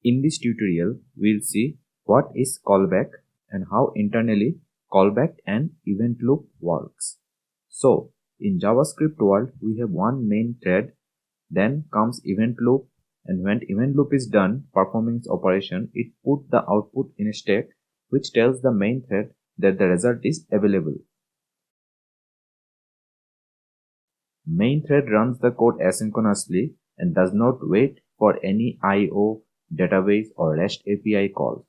In this tutorial, we'll see what is callback and how internally callback and event loop works. So, in JavaScript world, we have one main thread, then comes event loop, and when event loop is done performing its operation, it puts the output in a stack which tells the main thread that the result is available. Main thread runs the code asynchronously and does not wait for any I/O, database or REST API calls.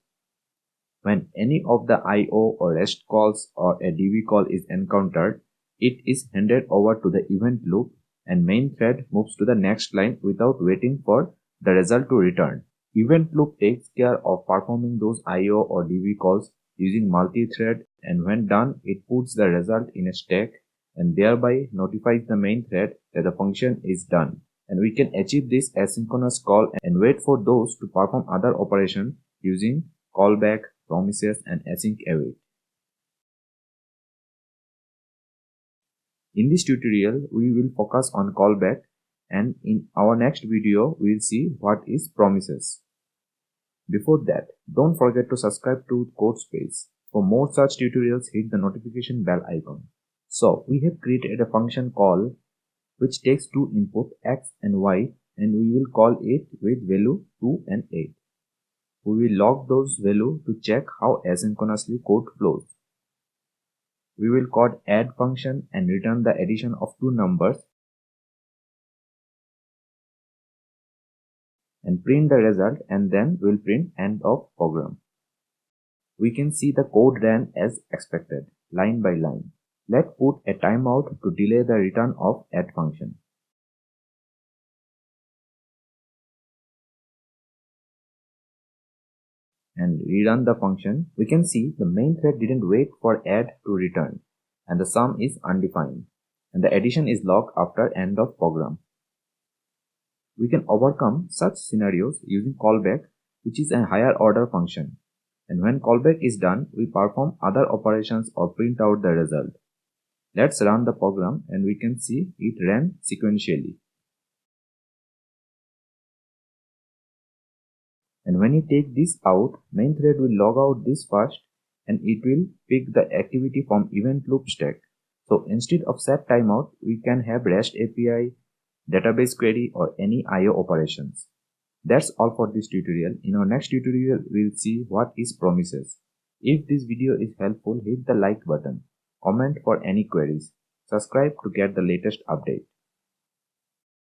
When any of the I/O or REST calls or a DB call is encountered, it is handed over to the event loop and main thread moves to the next line without waiting for the result to return. Event loop takes care of performing those I/O or DB calls using multi-thread, and when done, it puts the result in a stack and thereby notifies the main thread that the function is done. And we can achieve this asynchronous call and wait for those to perform other operations using callback, promises, and async await. In this tutorial, we will focus on callback, and in our next video, we will see what is promises. Before that, don't forget to subscribe to CodeSpace. For more such tutorials, hit the notification bell icon. So, we have created a function call which takes two input x and y, and we will call it with value 2 and 8. We will log those values to check how asynchronously code flows. We will call add function and return the addition of two numbers and print the result, and then we'll print end of program. We can see the code ran as expected, line by line. Let's put a timeout to delay the return of add function. And rerun the function. We can see the main thread didn't wait for add to return, and the sum is undefined, and the addition is logged after end of program. We can overcome such scenarios using callback, which is a higher order function, and when callback is done, we perform other operations or print out the result. Let's run the program and we can see it ran sequentially. And when you take this out, main thread will log out this first and it will pick the activity from event loop stack. So instead of set timeout, we can have REST API, database query or any IO operations. That's all for this tutorial. In our next tutorial, we'll see what is promises. If this video is helpful, hit the like button, comment for any queries, subscribe to get the latest update.